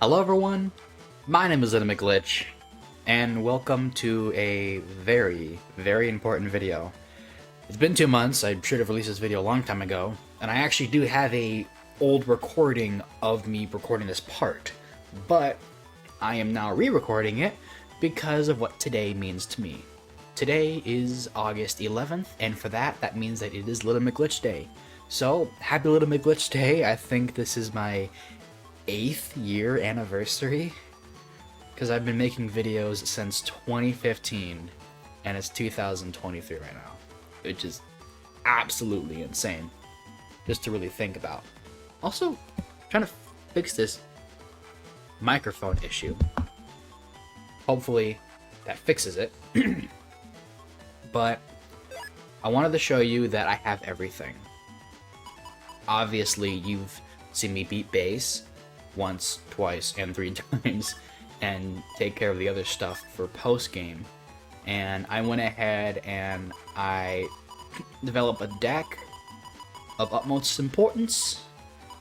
Hello everyone, my name is LittleMcglitch, and welcome to a very important video. It's been 2 months, I should have released this video a long time ago, and I actually do have a old recording of me recording this part, but I am now re-recording it because of what today means to me. Today is August 11th, and for that means that it is LittleMcglitch Day. So, happy LittleMcglitch Day. I think this is my 8th year anniversary, because I've been making videos since 2015, and it's 2023 right now, which is absolutely insane, just to really think about. Also, trying to fix this microphone issue. Hopefully, that fixes it. But I wanted to show you that I have everything. Obviously, you've seen me beat bass once, twice, and 3 times, and take care of the other stuff for post-game. And I went ahead and I developed a deck of utmost importance.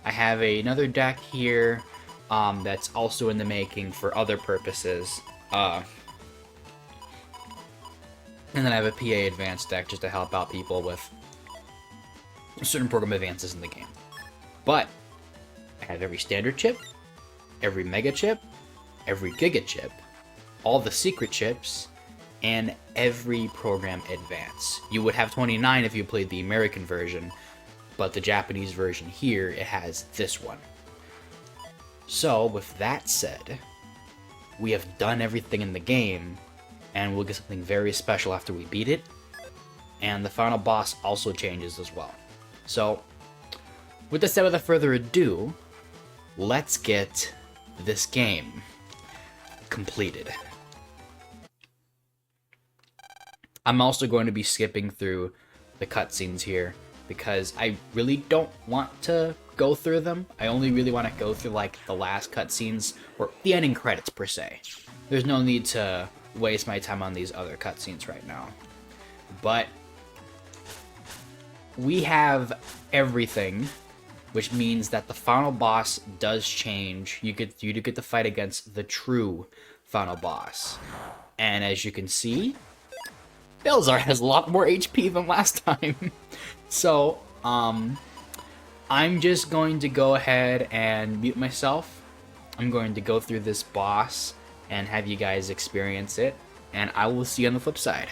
I have another deck here that's also in the making for other purposes. And then I have a PA Advanced deck just to help out people with certain program advances in the game. But I have every standard chip, every mega chip, every giga chip, all the secret chips, and every program advance. You would have 29 if you played the American version, but the Japanese version here, it has this one. So, with that said, we have done everything in the game, and we'll get something very special after we beat it, and the final boss also changes as well. So, with this said, without further ado, let's get this game completed. I'm also going to be skipping through the cutscenes here because I really don't want to go through them. I only really want to go through like the last cutscenes, or the ending credits per se. There's no need to waste my time on these other cutscenes right now. But we have everything, which means that the final boss does change. You do get to fight against the true final boss. And as you can see, Belzar has a lot more HP than last time. So, I'm just going to go ahead and mute myself. I'm going to go through this boss and have you guys experience it, and I will see you on the flip side.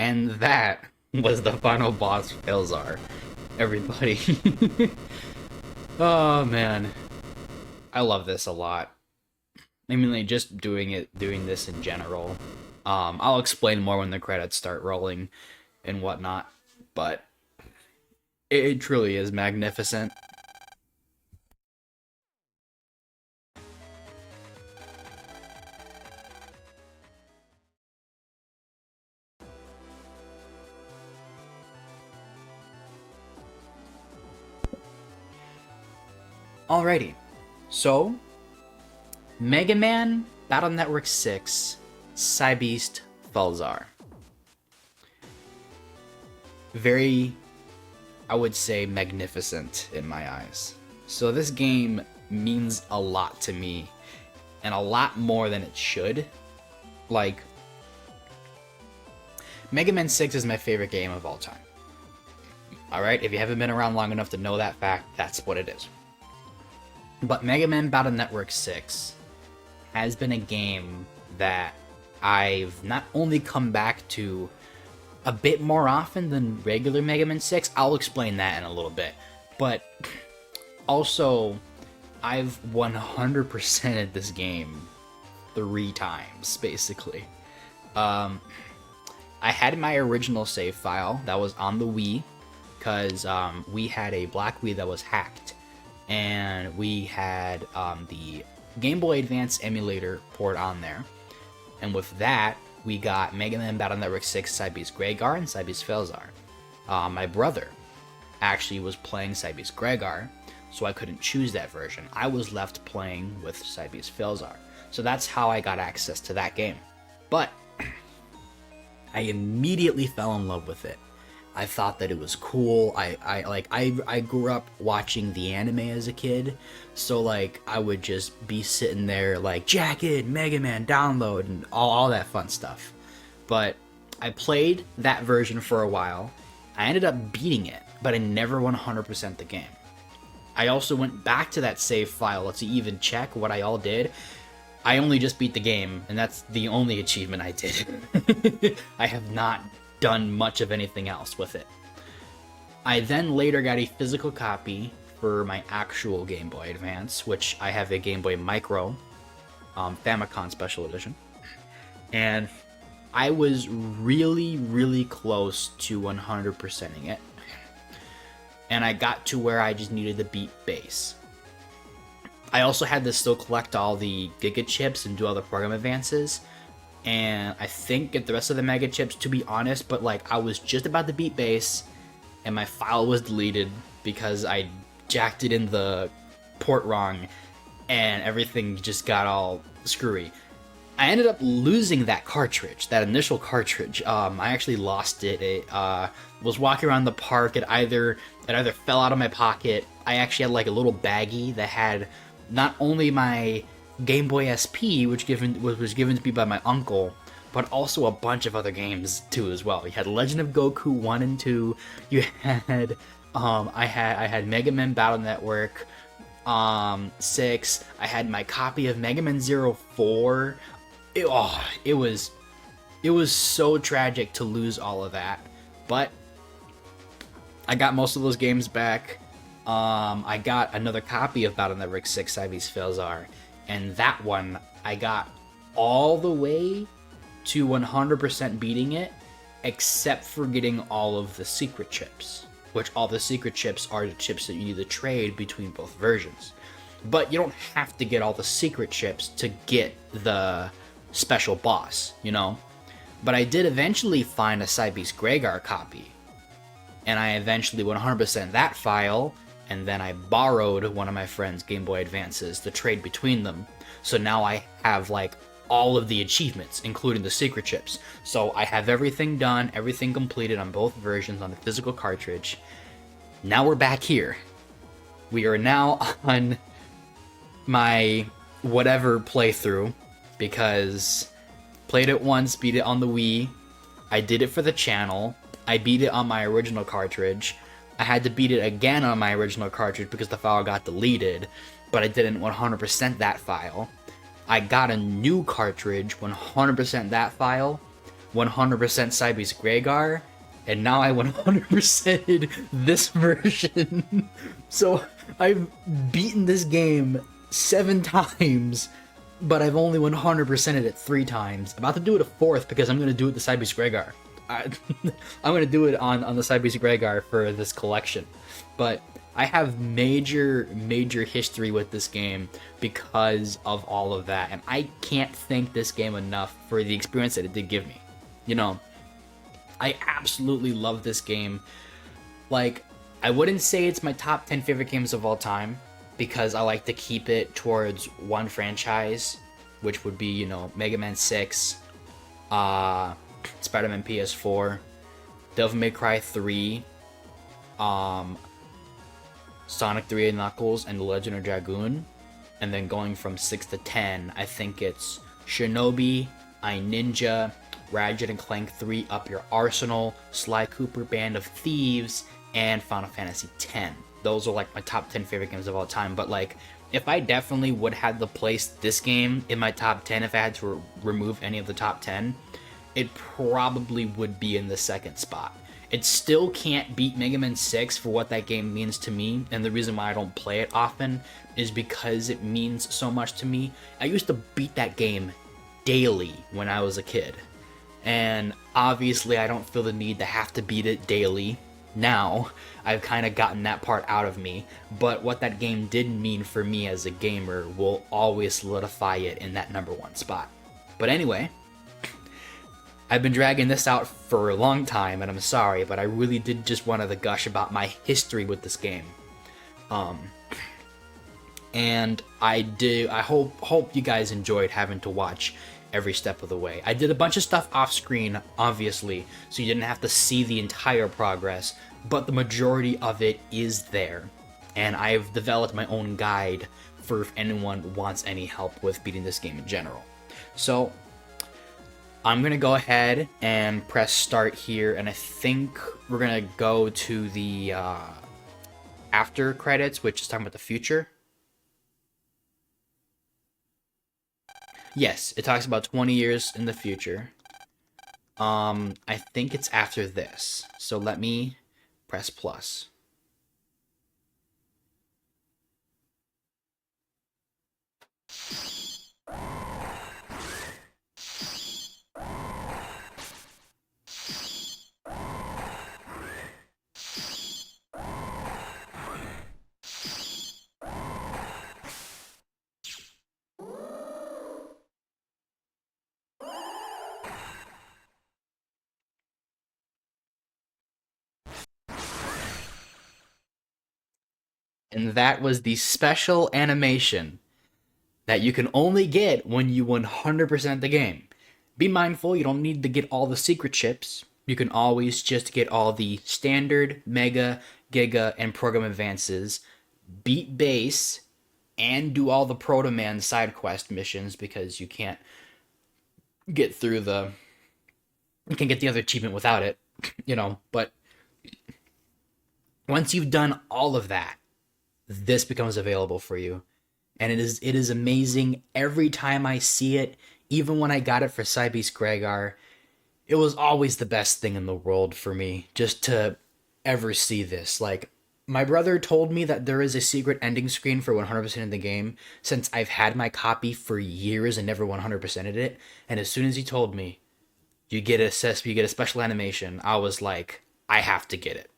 And that was the final boss, Elzar. Everybody. Oh man. I love this a lot. I mean, like, just doing this in general. I'll explain more when the credits start rolling and whatnot, but it truly is magnificent. Alrighty, so Megaman Battle Network 6 Cybeast Felzar. Very, I would say, magnificent in my eyes. So this game means a lot to me, and a lot more than it should. Like, Mega Man 6 is my favorite game of all time. Alright, if you haven't been around long enough to know that fact, that's what it is. But Mega Man Battle Network 6 has been a game that I've not only come back to a bit more often than regular Mega Man 6, I'll explain that in a little bit, but also I've 100%ed this game 3 times, basically. I had my original save file that was on the Wii, because we had a black Wii that was hacked, and we had the Game Boy Advance emulator port on there, and with that, we got Mega Man Battle Network 6 Cybeast Gregar and Cybeast Felzar. My brother actually was playing Cybeast Gregar, so I couldn't choose that version. I was left playing with Cybeast Felzar. So that's how I got access to that game. But I immediately fell in love with it. I thought that it was cool. I grew up watching the anime as a kid, so like I would just be sitting there like Jacket, Mega Man, download, and all that fun stuff. But I played that version for a while. I ended up beating it, but I never 100% the game. I also went back to that save file to even check what I all did. I only just beat the game, and that's the only achievement I did. I have not done much of anything else with it. I then later got a physical copy for my actual Game Boy Advance, which I have a Game Boy Micro, Famicom Special Edition, and I was really, really close to 100%ing it, and I got to where I just needed to beat base. I also had to still collect all the Giga Chips and do all the program advances, and I think get the rest of the Mega Chips, to be honest, but like I was just about to beat base, and my file was deleted because I jacked it in the port wrong, and everything just got all screwy. I ended up losing that cartridge, that initial cartridge. I actually lost it. It was walking around the park. It either fell out of my pocket. I actually had like a little baggie that had not only my Game Boy SP, which was given to me by my uncle, but also a bunch of other games too as well. You had Legend of Goku 1 and 2. You had I had Mega Man Battle Network 6. I had my copy of Mega Man 04. It was so tragic to lose all of that, but I got most of those games back. I got another copy of Battle Network 6 Cybeast Felzar, and that one I got all the way to 100% beating it, except for getting all of the secret chips, which all the secret chips are the chips that you need to trade between both versions. But you don't have to get all the secret chips to get the special boss, you know? But I did eventually find a Cybeast Gregar copy, and I eventually 100% that file, and then I borrowed one of my friend's Game Boy Advances to trade between them. So now I have like all of the achievements, including the secret chips. So I have everything done, everything completed on both versions on the physical cartridge. Now we're back here. We are now on my whatever playthrough, because played it once, beat it on the Wii. I did it for the channel. I beat it on my original cartridge. I had to beat it again on my original cartridge because the file got deleted, but I didn't 100% that file. I got a new cartridge, 100% that file, 100% Cybeast Gregar, and now I 100%ed this version. So I've beaten this game 7 times, but I've only 100%ed it 3 times. About to do it a 4th because I'm going to do it the Cybeast Gregar. I'm going to do it on the Cybeast Gregar for this collection. But I have major history with this game because of all of that, and I can't thank this game enough for the experience that it did give me. You know, I absolutely love this game. Like, I wouldn't say it's my top 10 favorite games of all time, because I like to keep it towards one franchise, which would be, you know, Mega Man 6, Spider-Man PS4, Devil May Cry 3, Sonic 3 and Knuckles, and The Legend of Dragoon. And then going from 6 to 10, I think it's Shinobi, I Ninja, Ratchet and Clank 3 Up Your Arsenal, Sly Cooper Band of Thieves, and Final Fantasy X. Those are like my top 10 favorite games of all time. But like, if I definitely would have to place this game in my top 10, if I had to remove any of the top 10, it probably would be in the 2nd spot. It still can't beat Mega Man 6 for what that game means to me, and the reason why I don't play it often is because it means so much to me. I used to beat that game daily when I was a kid, and obviously I don't feel the need to have to beat it daily now. I've kind of gotten that part out of me, but what that game did mean for me as a gamer will always solidify it in that #1 spot. But anyway, I've been dragging this out for a long time, and I'm sorry, but I really did just want to gush about my history with this game. And I hope you guys enjoyed having to watch every step of the way. I did a bunch of stuff off screen, obviously, so you didn't have to see the entire progress, but the majority of it is there. And I've developed my own guide for if anyone wants any help with beating this game in general. So I'm going to go ahead and press start here, and I think we're going to go to the after credits, which is talking about the future. Yes, it talks about 20 years in the future. I think it's after this, so let me press plus. And that was the special animation that you can only get when you 100% the game. Be mindful, you don't need to get all the secret chips. You can always just get all the standard, mega, giga, and program advances, beat base, and do all the Proto Man side quest missions, because you can't get through you can get the other achievement without it, you know. But once you've done all of that, this becomes available for you, and it is amazing. Every time I see it, even when I got it for Cybeast Gregar, it was always the best thing in the world for me just to ever see this. Like, my brother told me that there is a secret ending screen for 100% of the game, since I've had my copy for years and never 100%ed it. And as soon as he told me you get a special animation, I was like, I have to get it.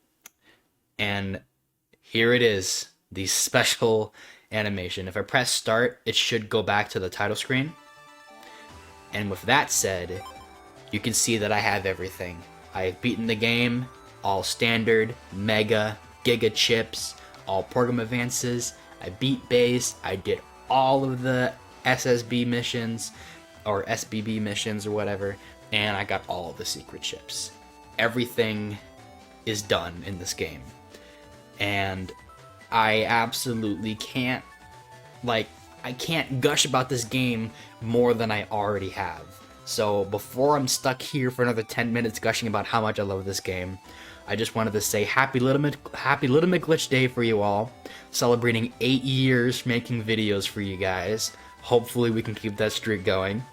And here it is, the special animation. If I press start, it should go back to the title screen. And with that said, you can see that I have everything. I've beaten the game, all standard, mega, giga chips, all program advances. I beat base. I did all of the SSB missions, or SBB missions, or whatever, and I got all of the secret chips. Everything is done in this game. And I absolutely can't, I can't gush about this game more than I already have. So before I'm stuck here for another 10 minutes gushing about how much I love this game, I just wanted to say happy LittleMcglitch Day for you all, celebrating 8 years making videos for you guys. Hopefully we can keep that streak going.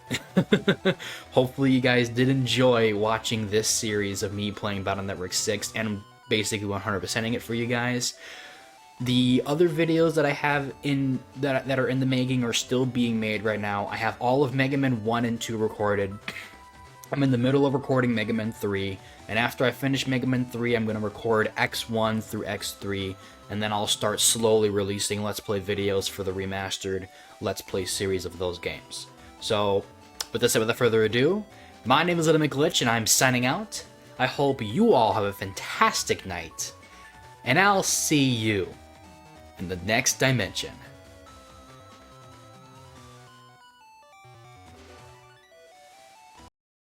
Hopefully you guys did enjoy watching this series of me playing Battle Network 6 and basically 100%ing it for you guys. The other videos that I have in that are in the making are still being made right now. I have all of Megaman 1 and 2 recorded. I'm in the middle of recording Megaman 3, and after I finish Megaman 3, I'm going to record X1 through X3, and then I'll start slowly releasing Let's Play videos for the remastered Let's Play series of those games. So, with this said, without further ado, my name is LittleMcglitch, and I'm signing out. I hope you all have a fantastic night, and I'll see you in the next dimension.